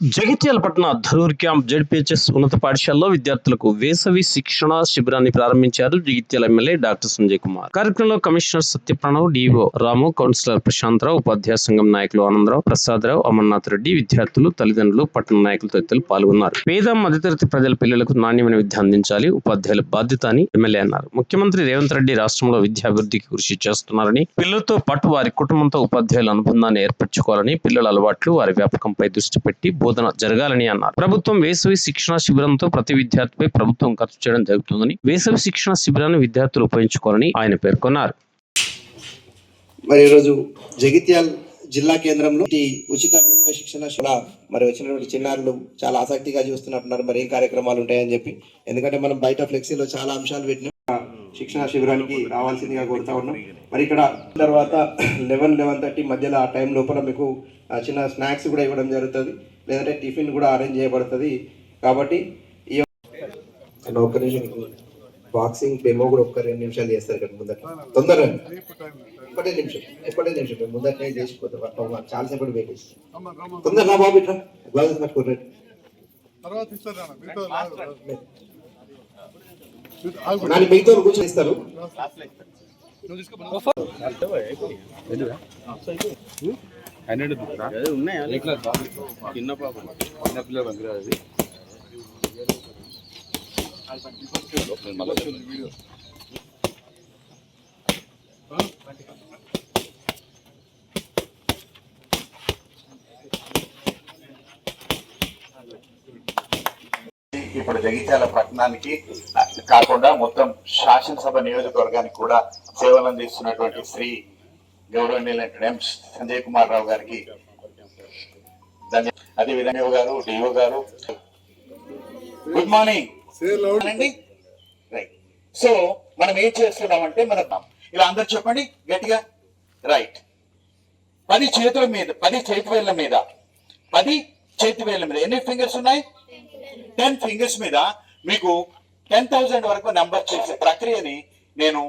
జగిత్యాల పట్టణ Dharur camp ZPHS ఉన్నత పాఠశాలలో విద్యార్థులకు వేసవి శిక్షణ శిబిరాన్ని ప్రారంభించారు జగిత్యాల ఎమ్మెల్యే డాక్టర్ సంజయ్ కుమార్. కార్యక్రమంలో commissioner సత్యప్రణవ్, DO Ramu, councillor Prashanth Rao, ఉపాధ్యాయ సంఘం నాయకులు ఆనందరావు, ప్రసాదరావు, అమర్నాథ్ రెడ్డి, విద్యార్థులు, తల్లిదండ్రులు, పట్టణ నాయకులు తదితరులు పాల్గొన్నారు. పేద మధ్యతరగతి ప్రజల పిల్లలకు నాణ్యమైన విద్య అందించాలి, ఉపాధ్యాయుల బాధ్యత అని ఎమ్మెల్యే అన్నారు. ముఖ్యమంత్రి రేవంత్ రెడ్డి రాష్ట్రంలో విద్యాభివృద్ధికి కృషి చేస్తున్నారని, పిల్లలతో పాటు వారి కుటుంబంతో ఉపాధ్యాయుల అనుబంధాన్ని ఏర్పరచుకోవాలని, పిల్లల అలవాట్లు, వారి వ్యాపకంపై దృష్టి పెట్టి బోధన జరగాలని అన్నారు. ప్రభుత్వం వేసవి శిక్షణ శిబిరంతో ప్రతి విద్యార్థిపై ప్రభుత్వం ఖర్చు చేయడం జరుగుతుందని, వేసవి శిక్షణ శిబిరాన్ని విద్యార్థులు ఉపయోగించుకోవాలని ఆయన పేర్కొన్నారు. మరి ఈరోజు జగిత్యాల జిల్లా కేంద్రంలో ఉచిత వేసవి శిక్షణ మరి వచ్చినటువంటి చిన్నారులు చాలా ఆసక్తిగా చూస్తున్నట్టున్నారు. మరి ఏం కార్యక్రమాలు ఉంటాయని చెప్పి, ఎందుకంటే మనం బయట ఫ్లెక్సీలో చాలా అంశాలు పెట్టిన శిక్షణ శిబిరానికి రావాల్సిందిగా కోరుతా ఉన్నాం. మరి ఇక్కడ తర్వాత 11-11:30 మధ్యలో ఆ టైం లోపల మీకు చిన్న స్నాక్స్ కూడా ఇవ్వడం జరుగుతుంది, లేదంటే టిఫిన్ కూడా అరేంజ్ చేయబడుతుంది. కాబట్టి ఈ ఒక్క నిమిషం బాక్సింగ్ డెమో కూడా ఒక్క 2 నిమిషాలు చేస్తారు కదా ముందర, తొందరగా ఒకటే నిమిషం ముందరనే చేసిపోతాం. చాలాసేపు పెట్టేసి తొందరగా బాబు ఇట్లా గ్లాసెస్ పట్టుకోండి. నాని మిగతా కూర్చొని ఇస్తారు. ఇప్పుడు జగిత్యాల పట్టణానికి కాకుండా మొత్తం శాసనసభ నియోజకవర్గానికి కూడా సేవలు అందిస్తున్నటువంటి శ్రీ గౌరవనీయులైన సంజయ్ కుమార్ రావు గారికి అదేవిధంగా గారు, డిఓ గారు, గుడ్ మార్నింగ్ అండి. రైట్. సో మనం ఏం చేస్తున్నామంటే మనం ఇలా అందరు చెప్పండి గట్టిగా. రైట్. 10 చేతుల మీద 10 చేతి వేళ్ల మీద 10 చేతి వేళ్ల మీద ఎన్ని ఫింగర్స్ ఉన్నాయి? 10 ఫింగర్స్ మీద మీకు 10,000 వరకు నంబర్ చేసే ప్రక్రియని నేను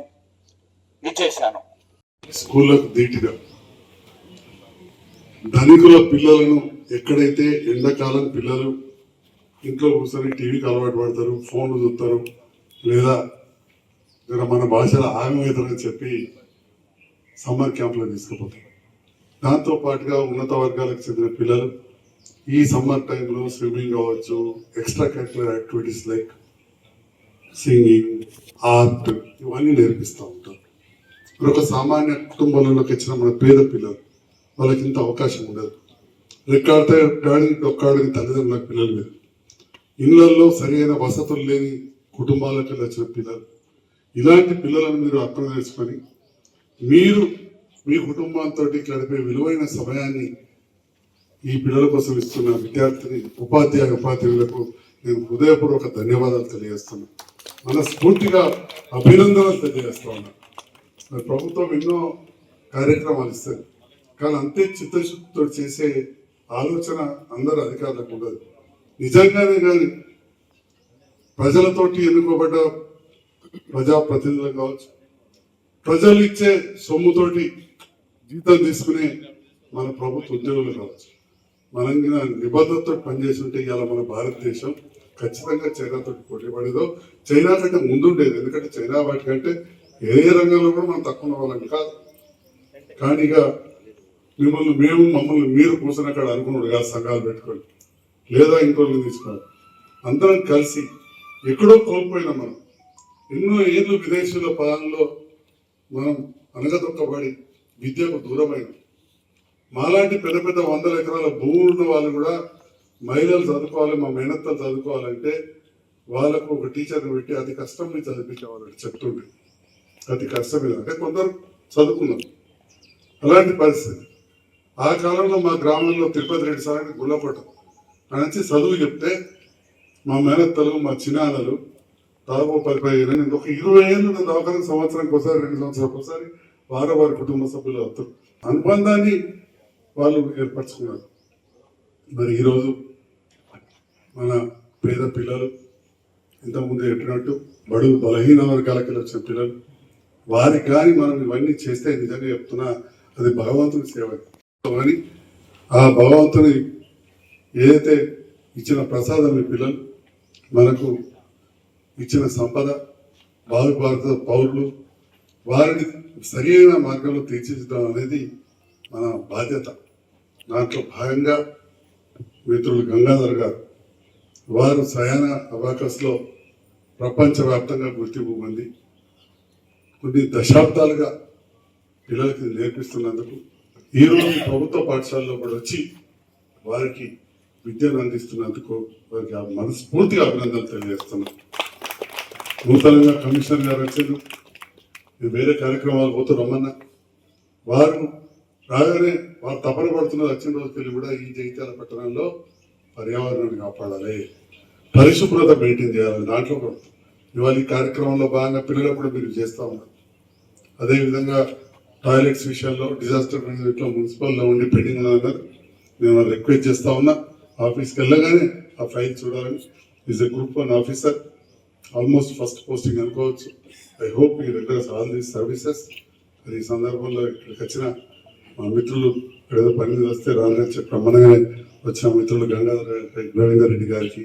ఇచ్చేసాను. స్కూళ్ళకు ధీటుగా ధనికుల పిల్లలను ఎక్కడైతే ఎండాకాలం పిల్లలు ఇంట్లో కూర్చొని టీవీకి అలవాటు పడతారు, ఫోన్లు చూస్తారు, లేదా మన భాషలో ఆగమవుతారని చెప్పి సమ్మర్ క్యాంప్లో తీసుకుపోతారు. దాంతోపాటుగా ఉన్నత వర్గాలకు చెందిన పిల్లలు ఈ సమ్మర్ టైంలో స్విమ్మింగ్ కావచ్చు, extra curricular activities like singing, art ఇవన్నీ నేర్పిస్తూ ఉంటారు. ఇప్పుడు ఒక సామాన్య కుటుంబంలోకి వచ్చిన మన పేద పిల్లలు వాళ్ళకి ఇంత అవకాశం ఉండదు. రెక్కాడితే డాడీని డొక్కాడని తల్లిదండ్రులకు పిల్లలు లేదు. ఇళ్లలో సరైన వసతులు లేని కుటుంబాలకు వచ్చిన పిల్లలు, ఇలాంటి పిల్లలను మీరు అర్థం చేసుకొని మీరు మీ కుటుంబంతో గడిపే విలువైన సమయాన్ని ఈ పిల్లల కోసం ఇస్తున్న విద్యార్థిని ఉపాధ్యాయులకు నేను హృదయపూర్వక ధన్యవాదాలు తెలియజేస్తున్నాను. మనస్ఫూర్తిగా అభినందనలు తెలియజేస్తా ఉన్నాను. ప్రభుత్వం ఎన్నో కార్యక్రమాలు ఇస్తుంది, కానీ అంతే చిత్తశుద్ధితో చేసే ఆలోచన అందరు అధికారులకు ఉండదు. నిజంగానే కానీ ప్రజలతోటి ఎన్నుకోబడ్డ ప్రజాప్రతినిధులు కావచ్చు, ప్రజలు ఇచ్చే సొమ్ముతోటి జీతం తీసుకునే మన ప్రభుత్వ ఉద్యోగులు కావచ్చు, మనం నిబద్ధతతో పనిచేసి ఉంటే ఇవాళ మన భారతదేశం ఖచ్చితంగా చైనాతో పోటీ పడేదో, చైనా కంటే ముందుండేది. ఎందుకంటే చైనా వాటికంటే ఏ రంగంలో కూడా మనం తక్కువ ఉన్న వాళ్ళని కాదు. కానీ ఇక మమ్మల్ని మీరు కూర్చుని అక్కడ అనుకున్నాడు కాదు, సంఘాలు పెట్టుకొని లేదా ఇంకోళ్ళని తీసుకోవాలి. అందరం కలిసి ఎక్కడో కోల్పోయినాం. మనం ఎన్నో ఏళ్ళు విదేశీయుల పాలనలో మనం అనగదొక్కబడి విద్యకు దూరమైన మాలాంటి పెద్ద పెద్ద 100 ఎకరాల భూములు ఉన్న వాళ్ళు కూడా మహిళలు చదువుకోవాలి, మా మేనత్తలు చదువుకోవాలంటే వాళ్ళకు ఒక టీచర్ని పెట్టి అతి కష్టం మీద చదివించేవాళ్ళు చెప్తుండే. అతి కష్టం మీద అంటే కొందరు చదువుకున్నాం. అలాంటి పరిస్థితి ఆ కాలంలో మా గ్రామంలో తిరుపతి రెడ్డి సార్ గుళ్ళకోట అని చదువు చెప్తే మా మేనత్తలు, మా చిన్నాన్నలు దాదాపు 10-15 ఏళ్ళు, ఒక 20 ఏళ్ళు దవాఖాన సంవత్సరానికి ఒకసారి 2 సంవత్సరాలకు ఒకసారి వారి కుటుంబ సభ్యులు అవుతారు. అనుబంధాన్ని వాళ్ళు ఏర్పరచుకున్నారు. మరి ఈరోజు మన పేద పిల్లలు ఇంతకుముందు చెప్పినట్టు బడుగు బలహీన వర్గాలకి వచ్చిన పిల్లలు, వారికి కానీ మనం ఇవన్నీ చేస్తే నిజంగా చెప్తున్నా అది భగవంతుని సేవ అని ఆ భగవంతుని ఏదైతే ఇచ్చిన ప్రసాదం ఈ పిల్లలు మనకు ఇచ్చిన సంపద భావి భారత పౌరులు వారిని సరైన మార్గంలో తీర్చిదిద్దడం అనేది మన బాధ్యత. దాంట్లో భాగంగా మిత్రులు గంగాధర్ గారు వారు సయాన అబాకస్లో ప్రపంచవ్యాప్తంగా గుర్తింపు పొంది కొన్ని దశాబ్దాలుగా పిల్లలకి నేర్పిస్తున్నందుకు ఈరోజు ప్రభుత్వ పాఠశాలలో కూడా వచ్చి వారికి విద్యను అందిస్తున్నందుకు వారికి మనస్ఫూర్తిగా అభినందనలు తెలియజేస్తున్నాం. నూతనంగా కమిషనర్ గారు వచ్చారు, నేను వేరే కార్యక్రమాలు పోతూ రమ్మన్నా వారు రాగానే వారు తపన పడుతున్నది వచ్చిన రోజుకెళ్ళి కూడా ఈ జగిత్యాల పట్టణంలో పర్యావరణాన్ని కాపాడాలి, పరిశుభ్రత మెయింటైన్ చేయాలి. దాంట్లో కూడా ఇవాళ ఈ కార్యక్రమంలో భాగంగా పిల్లలు కూడా మీరు చేస్తూ ఉన్నారు. అదేవిధంగా టాయిలెట్స్ విషయంలో డిజాస్టర్ మేనేజ్మెంట్లో మున్సిపల్లో ఉండి పెండింగ్ అన్నారు. నేను రిక్వెస్ట్ చేస్తా ఉన్నా, ఆఫీస్కి వెళ్ళగానే ఆ ఫైల్ చూడాలని. Is a group 1 officer, almost first posting అనుకోవచ్చు. ఐ హోప్ ఈ రిగ్రెస్ ఆల్ దీస్ సర్వీసెస్. ఈ సందర్భంలో ఇక్కడికి వచ్చిన మా మిత్రులు ఏదో పని మీద వస్తే రాలని చెప్పి రమ్మనగానే వచ్చిన మిత్రులు గంగాధర్ గారికి, రవీందర్ రెడ్డి గారికి,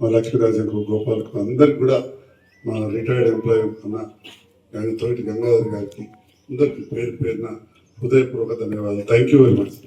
మా లక్ష్మీరాజన్ గోపాల్కు అందరికి కూడా మా రిటైర్డ్ ఎంప్లాయీ అన్న తోటి గంగాధర్ గారికి అందరికి పేరు పేరున హృదయపూర్వక ధన్యవాదాలు. Thank you very much.